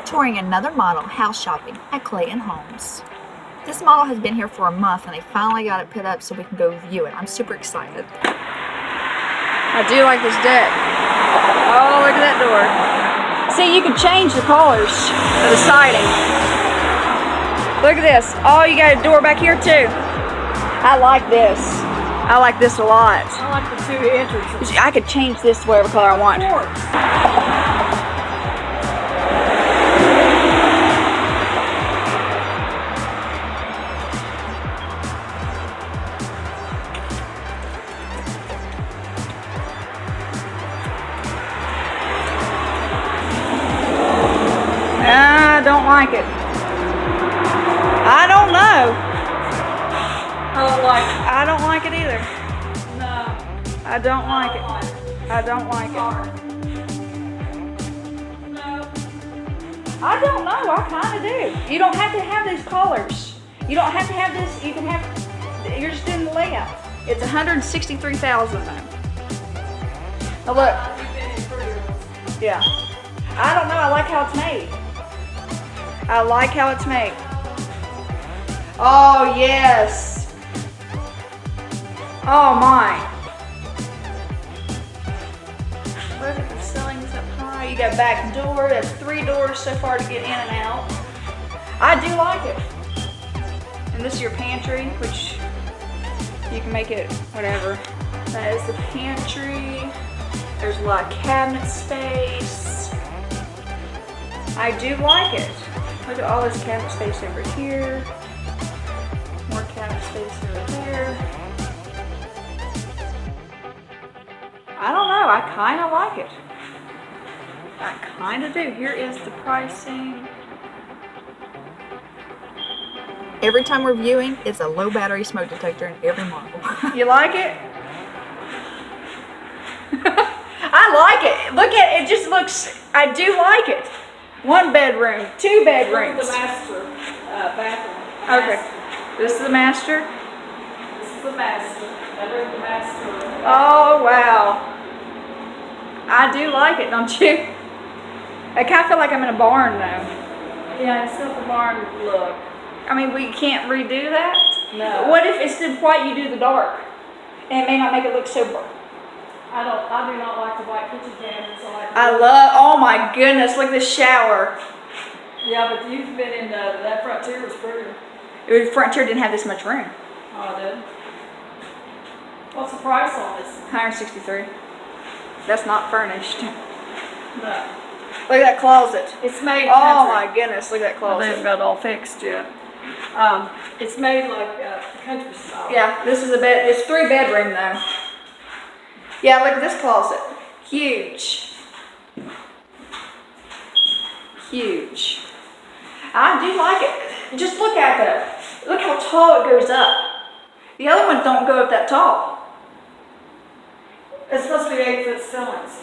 touring another model house shopping at Clayton Homes. This model has been here for a month and they finally got it put up so we can go view it. I'm super excited. I do like this deck. Oh, look at that door. See, you can change the colors of the siding. Look at this. Oh, you got a door back here too. I like this. I like this a lot. I like the two entrances. I could change this to whatever color I want. I don't like it. I don't know. I don't like it either. No. I don't like it. I don't like it. No. I don't know. I kind of do. You don't have to have these colors. You don't have to have this. You can have. You're just doing the layout. It's $163,000 though. Now look. Yeah. I don't know. I like how it's made. I like how it's made. Oh yes. Oh my. Look at the ceilings up high. You got back door. That's 3 doors so far to get in and out. I do like it. And this is your pantry, which you can make it whatever. That is the pantry. There's a lot of cabinet space. I do like it. Look at all this cabinet space over here. More cabinet space over there. I don't know, I kind of like it. I kind of do. Here is the pricing. Every time we're viewing, it's a low battery smoke detector in every model. You like it? I like it. Look at it, it just looks, I do like it. 1 bedroom, 2 bedrooms. The master bathroom. Okay, this is the master. This is the master. Bedroom, the master. Oh wow. I do like it, don't you? I kind of feel like I'm in a barn though. Yeah, it's got the barn look. I mean, we can't redo that? No. What if instead of white you do the dark? And it may not make it look so bright. I do not like the white kitchen cabinets. I love, oh my goodness, look at this shower. Yeah, but you've been in that frontier was pretty. The frontier didn't have this much room. Oh, it did. What's the price on this? $163. That's not furnished. No. Look at that closet. It's made. Oh my goodness, look at that Well, they closet. haven't got it all fixed yet. It's made like country style. Yeah, this is a bed, it's 3 bedroom though. Yeah, look at this closet. Huge. Huge. I do like it. Just look at that. Look how tall it goes up. The other ones don't go up that tall. It's supposed to be 8-foot ceilings.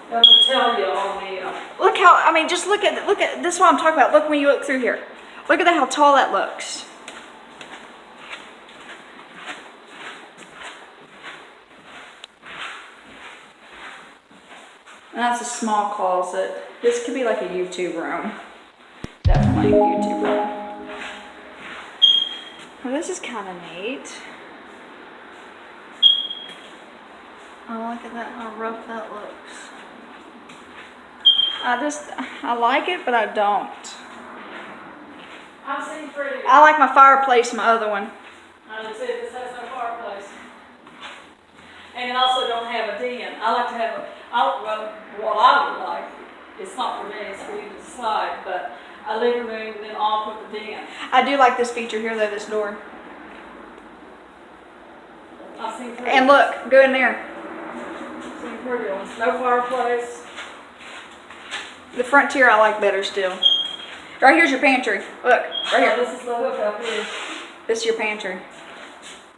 That will tell you on the. Look how, I mean, just look at, this is what I'm talking about. Look when you look through here. Look at how tall that looks. And that's a small closet. This could be like a YouTube room. Definitely a YouTube room. Well, this is kind of neat. Oh, look at that, how rough that looks. I like it, but I don't. I've seen pretty. I like my fireplace, my other one. I just said this has no fireplace. And it also don't have a den. I like to have well, what I would like, it's not for me, it's for you to decide, but a living room and then off with the den. I do like this feature here though, this door. I've seen pretty. And look, go in there. I've seen pretty ones. No fireplace. The frontier I like better still. Right here's your pantry. Look, right Oh, here. this is the hookup here. This is your pantry.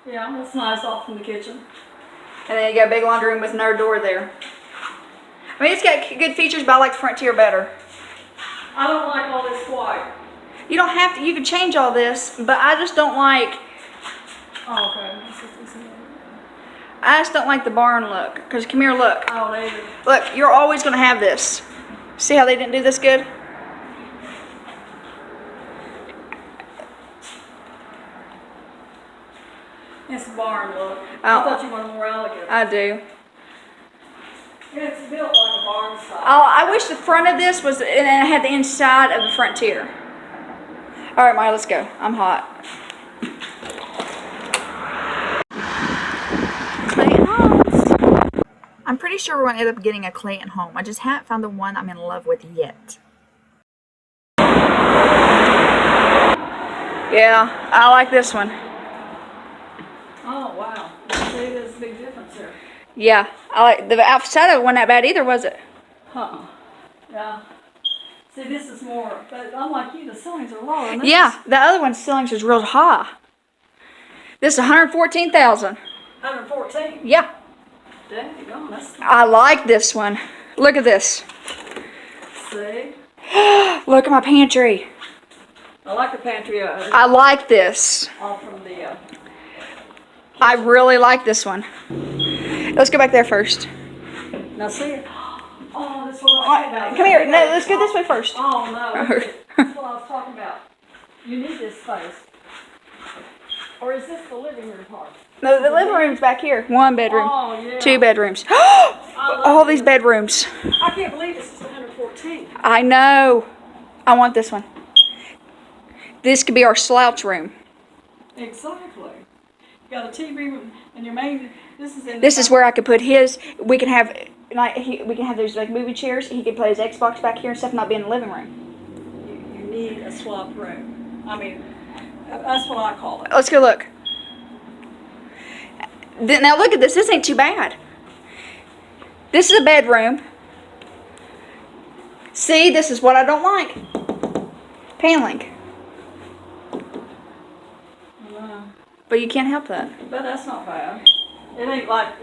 Yeah, that's nice off from the kitchen. And then you got a big laundry room with no door there. I mean, it's got good features, but I like the frontier better. I don't like all this white. You don't have to, you can change all this, but I just don't like, Oh, okay. I just don't like the barn look. Because come here, look. Oh, they. Look, you're always going to have this. See how they didn't do this good? It's a barn look. Oh. I thought you wanted more elegant. I do. Yeah, it's built like a barn style. Oh, I wish the front of this was, and it had the inside of the frontier. All right, Maya, let's go. I'm hot. Clayton Homes. I'm pretty sure we're going to end up getting a Clayton home. I just haven't found the one I'm in love with yet. Yeah, I like this one. Oh, wow. See, there's a big difference here. Yeah, I like the outside of it wasn't that bad either, was it? Huh. Yeah. See, this is more, but unlike you, the ceilings are lower. And this Yeah, the other one's ceilings is real high. This is 114,000. is 114. Yeah, Dang, that's, I like this one. Look at this. see? Look at my pantry. I like the pantry I like this. off from the, I really like this one. Let's go back there first. now see? Oh, this one I was about. Come here. No, let's go this way first. Oh, no. That's what I was talking about. You need this space. Or is this the living room part? No, the living room's back here. One bedroom. Oh, yeah. 2 bedrooms. love All these bedrooms. I can't believe this is 114. I know. I want this one. This could be our slouch room. Exactly. You got a TV room and your main, this is in This is where I could put his. We can have like we can have those like movie chairs. He could play his Xbox back here and stuff, not be in the living room. you need a swap room. I mean, that's what I call it. Let's go look. Now look at this. This ain't too bad. This is a bedroom. See, this is what I don't like. Paneling. But you can't help that. But that's not bad. It ain't like,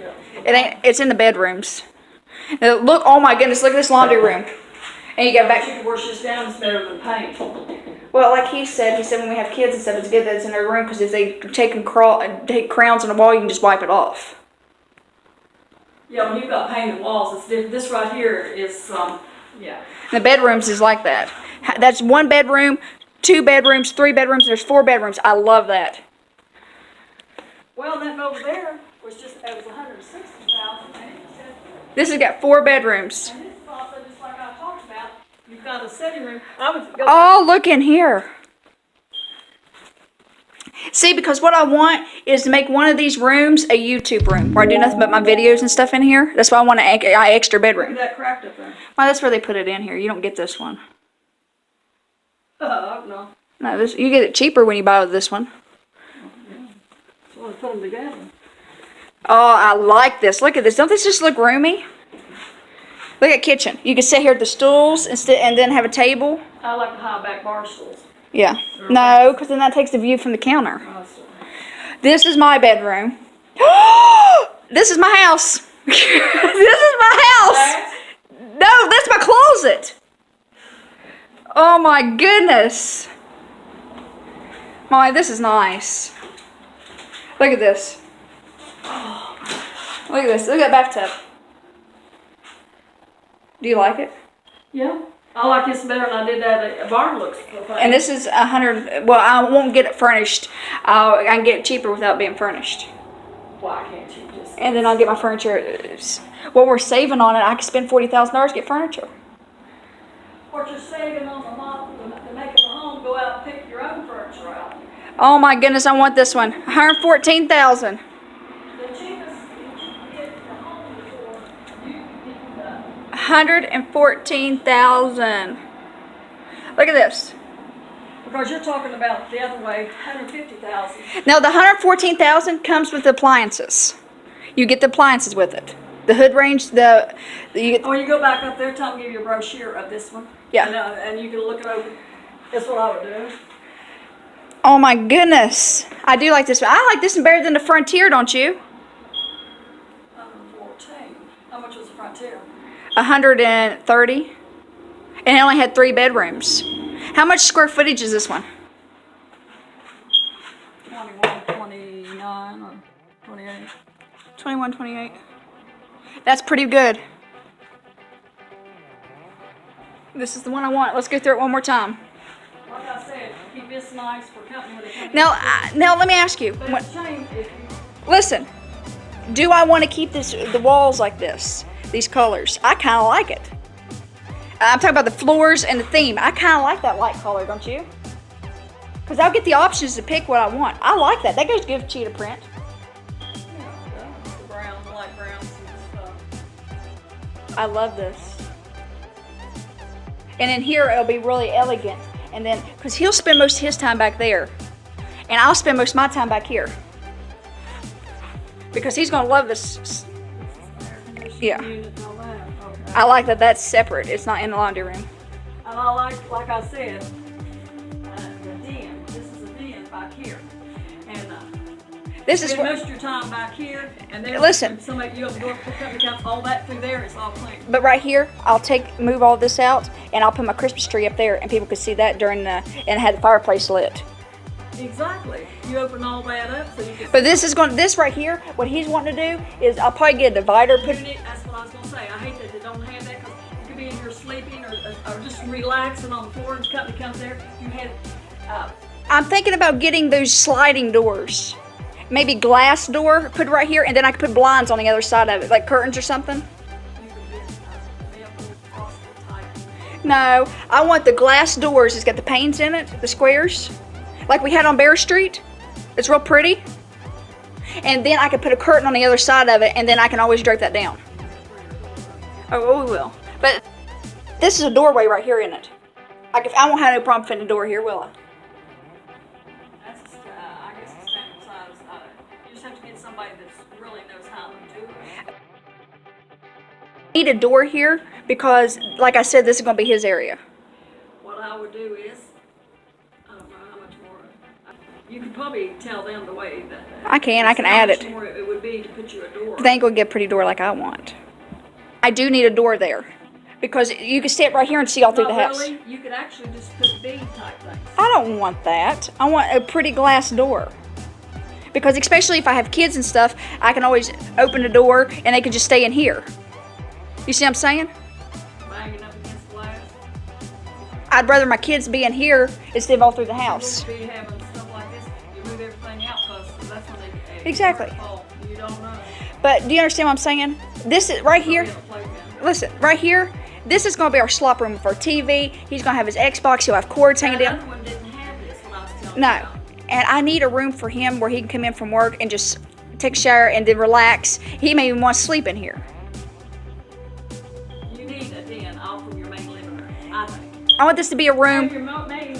It ain't. It's in the bedrooms. Now look. Oh my goodness! Look at this laundry room. And you got you back. can wash this down, it's better than paint. Well, like he said when we have kids and stuff, it's good that it's in their room because if they take crowns on the wall, you can just wipe it off. Yeah, when you've got painted walls, it's different. This right here is, yeah. The bedrooms is like that. That's 1 bedroom, 2 bedrooms, 3 bedrooms. There's 4 bedrooms. I love that. Well, then over there was just, it was 160,000. This has got 4 bedrooms. And this is also just like I talked about. You've got a sitting room. I would go. Oh, look in here. See, because what I want is to make one of these rooms a YouTube room where I do nothing but my videos and stuff in here. That's why I want an extra bedroom. That cracked up there. Well, that's where they put it in here. You don't get this one. No. No, this you get it cheaper when you buy this one. So I put them together. Oh, I like this. Look at this. Don't this just look roomy? Look at kitchen. You can sit here at the stools and then have a table. I like the high back bar stools. Yeah. No, because then that takes the view from the counter. This is my bedroom. This is my house. This is my house. No, that's my closet. Oh my goodness. Molly, this is nice. Look at this. Look at this. Look at that bathtub. Do you like it? Yeah. I like this better than I did that. Barn looks fine. And this is 100. Well, I won't get it furnished. I can get it cheaper without being furnished. Why can't you just? And then I'll get my furniture. What we're saving on it, I could spend $40,000 to get furniture. What you're saving on the lot to make it a home, go out and pick your own furniture out. Oh my goodness, I want this one. 114,000. The cheapest you can get a home before you can get done. 114,000. Look at this. Because you're talking about the other way, 150,000. Now the 114,000 comes with appliances. You get the appliances with it. The hood range, you get. When you go back up there, tell them to give you a brochure of this one. Yeah. And you can look it over. That's what I would do. Oh my goodness. I do like this one. I like this one better than the Frontier, don't you? 114. How much was the Frontier? 130. And it only had 3 bedrooms. How much square footage is this one? 21, 29, or 28. 21, 28. That's pretty good. This is the one I want. Let's go through it one more time. Like I said, keep this nice for company when they come in. Now let me ask you. But it's a shame if you Listen, do I want to keep the walls like this? These colors? I kind of like it. I'm talking about the floors and the theme. I kind of like that light color, don't you? Because I'll get the options to pick what I want. I like that. That goes good cheetah print. Yeah, the brown, light browns and stuff. I love this. And in here, it'll be really elegant. And then, because he'll spend most of his time back there. And I'll spend most of my time back here. Because he's going to love this. Yeah. I like that that's separate. It's not in the laundry room. And I like I said, the den. This is a den back here. And this is most of your time back here. And then listen. Somebody, you have to go up the couch, all that through there, it's all clean. But right here, I'll move all this out, and I'll put my Christmas tree up there, and people could see that during and have the fireplace lit. Exactly. You open all that up so you can. But this right here, what he's wanting to do is I'll probably get a divider. That's what I was gonna say. I hate that they don't have that because you could be in here sleeping or just relaxing on the floor, and the company comes there. You had. I'm thinking about getting those sliding doors, maybe glass door, put it right here, and then I could put blinds on the other side of it, like curtains or something. You could get maple frosted type. No, I want the glass doors. It's got the panes in it, the squares, like we had on Bear Street. It's real pretty. And then I could put a curtain on the other side of it, and then I can always drape that down. Oh, we will. But this is a doorway right here in it. I won't have no problem fitting a door here, will I? That's, I guess, the standard size. You just have to get somebody that really knows how to do it. I need a door here because, like I said, this is going to be his area. What I would do is, I don't know how much more. You could probably tell them the way that. I can add it. How much more it would be to put you a door. They ain't going to get a pretty door like I want. I do need a door there because you can sit right here and see all through the house. Really? You could actually just put bead type things. I don't want that. I want a pretty glass door. Because especially if I have kids and stuff, I can always open the door and they can just stay in here. You see what I'm saying? Banging up against glass. I'd rather my kids be in here instead of all through the house. You wouldn't be having stuff like this. You move everything out because that's when they Exactly. fall. You don't know. But do you understand what I'm saying? This is right here. Listen, right here. This is going to be our slop room for our TV. He's going to have his Xbox. He'll have cords hanging down. The other one didn't have this when I was telling you No. about. And I need a room for him where he can come in from work and just take a shower and then relax. He may even want to sleep in here. You need a den off from your main living room, I think. I want this to be a room. Your main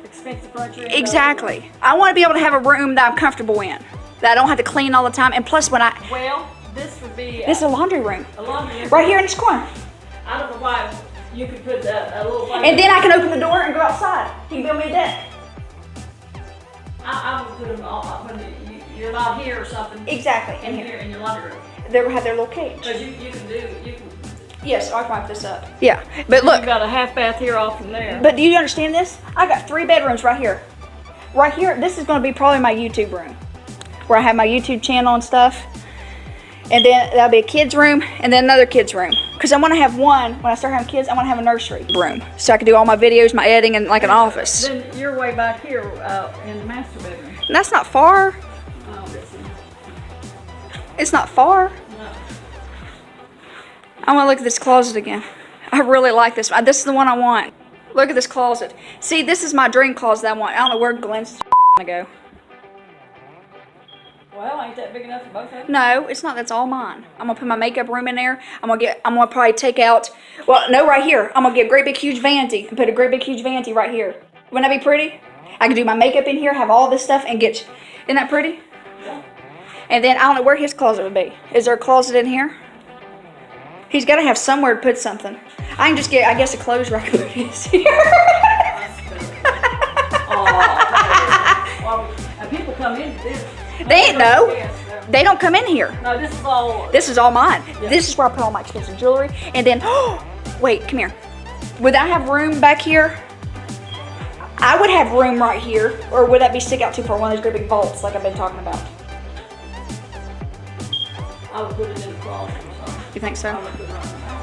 expensive furniture. Exactly. I want to be able to have a room that I'm comfortable in, that I don't have to clean all the time. And plus, when Well, this would be. this is a laundry room a laundry room. right here in this corner. I don't know why you could put a little. And then I can open the door and go outside. He can build me a deck. I would put them all when you're not here or something. Exactly. In here in your laundry room. They will have their little cage. Because you can. Yes, I'll wipe this up. Yeah, but look. You've got a half bath here off from there. But do you understand this? I got 3 bedrooms right here. Right here, this is going to be probably my YouTube room, where I have my YouTube channel and stuff. And then that'll be a kid's room, and then another kid's room. Because I want to have one, when I start having kids, I want to have a nursery room. So I can do all my videos, my editing, and like an office. Then you're way back here in the master bedroom. And that's not far. Oh, listen. It's not far. No. I want to look at this closet again. I really like this one. This is the one I want. Look at this closet. See, this is my dream closet I want. I don't know where Glenn's gonna go. Well, ain't that big enough for both of them? No, it's not. That's all mine. I'm gonna put my makeup room in there. I'm gonna probably take out. Well, no, right here. I'm gonna get a great big huge vanity and put a great big huge vanity right here. Wouldn't that be pretty? I can do my makeup in here, have all this stuff, and get. Isn't that pretty? Yeah. And then I don't know where his closet would be. Is there a closet in here? He's got to have somewhere to put something. I can just get, I guess, a clothes rack would be here. Well, people come in to this. They ain't no. They don't come in here. No, this is all. This is all mine. Yeah. This is where I put all my expensive jewelry. And then, wait, come here. Would I have room back here? I would have room right here. Or would that be stick out too far? One of those great big vaults like I've been talking about. I would put it in the closet or something. You think so? I would put it right now.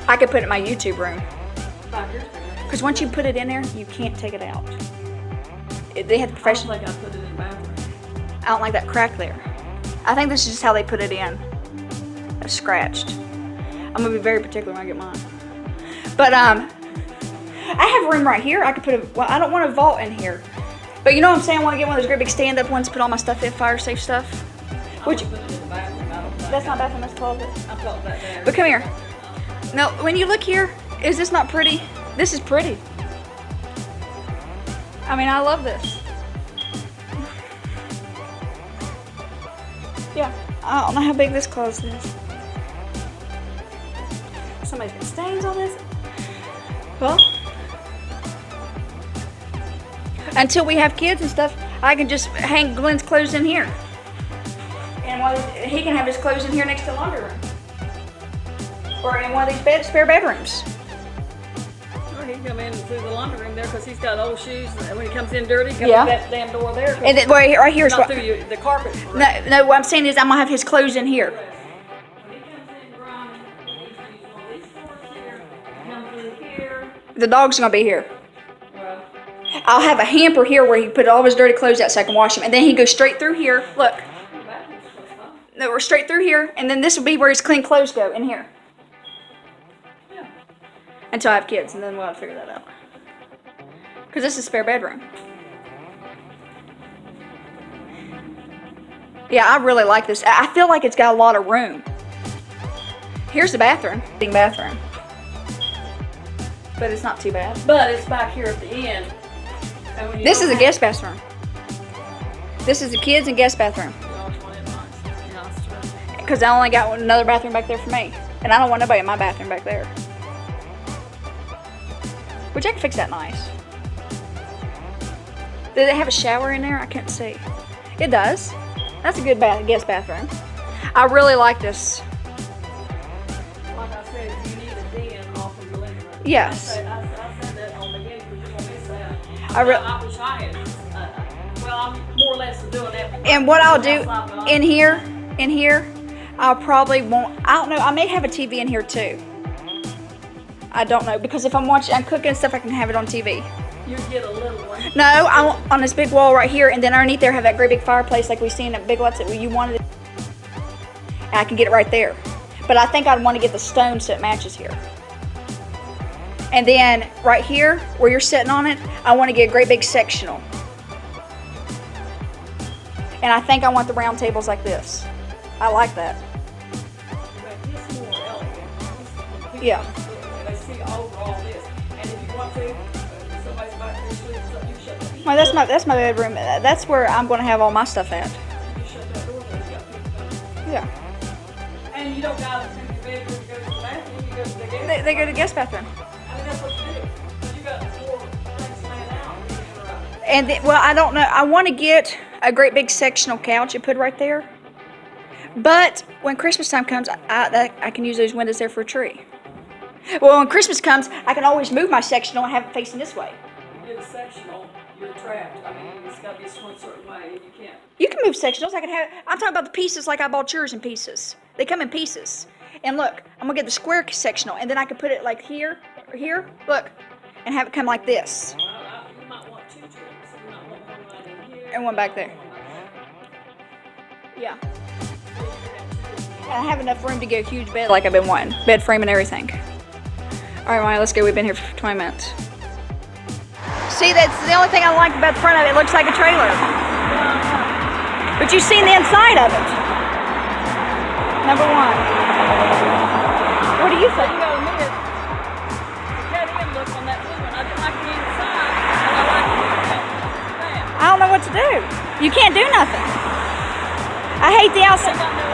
I could put it in my YouTube room. Back here's bigger. Because once you put it in there, you can't take it out. They have I don't professional. think I'd put it in the bathroom. I don't like that crack there. I think this is just how they put it in. It's scratched. I'm gonna be very particular when I get mine. But I have room right here. I could put well, I don't want a vault in here. But you know what I'm saying? I want to get one of those great big stand-up ones to put all my stuff in, fire safe stuff. Which, that's not bathroom, that's closet. But come here. Now, when you look here, is this not pretty? This is pretty. I mean, I love this. Yeah, I don't know how big this closet is. Somebody's got stains on this. Well, until we have kids and stuff, I can just hang Glenn's clothes in here. And he can have his clothes in here next to the laundry room. Or in one of these spare bedrooms. Or he can come in through the laundry room there because he's got old shoes. And when he comes in dirty, he comes Yeah. through that damn door there. And then, right here is not what. through the carpet. No, what I'm saying is I'm gonna have his clothes in here. When he comes in grimy, he needs to use one of these doors here. Come through here. The dog's gonna be here. Well, I'll have a hamper here where he put all his dirty clothes out so I can wash them. And then he goes straight through here. Look. the bathroom's close by. No, we're straight through here. And then this will be where his clean clothes go, in here. Yeah. Until I have kids, and then we'll have to figure that out. Because this is a spare bedroom. Yeah, I really like this. I feel like it's got a lot of room. Here's the bathroom. Big bathroom. But it's not too bad. But it's back here at the end. And when you This don't is a have- guest bathroom. This is the kids and guest bathroom. You know which one it is. Yeah, it's true. Because I only got another bathroom back there for me. And I don't want nobody in my bathroom back there. Which I can fix that nice. Does it have a shower in there? I can't see. It does. That's a good guest bathroom. I really like this. Like I said, you need a den off of the living room. Yes. I said that on the beginning because you're going to miss that. I I wish I had. Well, I'm more or less doing that. And what I'll do Outside, but in here, I'll probably won't, I don't know, I may have a TV in here too. I don't know, because if I'm cooking and stuff, I can have it on TV. you get a little one. No, I want on this big wall right here, and then underneath there have that great big fireplace like we seen at Big Lots that you wanted. And I can get it right there. But I think I'd want to get the stone so it matches here. And then right here, where you're sitting on it, I want to get a great big sectional. And I think I want the round tables like this. I like that. But this more elegant. People Yeah. They see over all this. And if you want to, somebody's back there sleeping, so you shut that. Well, that's my bedroom. That's where I'm going to have all my stuff at. You shut that door, then you got people coming. Yeah. And you don't go to your bedroom to go to the bathroom, you go to the guest. They go to the guest bathroom. I mean, that's what you do. But you got 4 things laying out. And then, well, I don't know. I want to get a great big sectional couch and put right there. But when Christmas time comes, I can use those windows there for a tree. Well, when Christmas comes, I can always move my sectional and have it facing this way. You get a sectional, you're trapped. I mean, it's got to be swung a certain way, and you can't. You can move sectionals. I can have. I'm talking about the pieces like I bought yours in pieces. They come in pieces. And look, I'm gonna get the square sectional, and then I can put it like here, or here. Look, and have it come like this, You might want 2 trims. You might want one right in here. and one back there. Yeah. And I have enough room to get a huge bed like I've been wanting. Bed frame and everything. All right, Maya, let's go. We've been here for 20 minutes. See, that's the only thing I like about the front of it. It looks like a trailer. But you've seen the inside of it. Number 1. What do you So think? you got to admit, the cut-in look on that blue one. I didn't like the inside, and I like the I don't know what to do. You can't do nothing. I hate the outside. I got no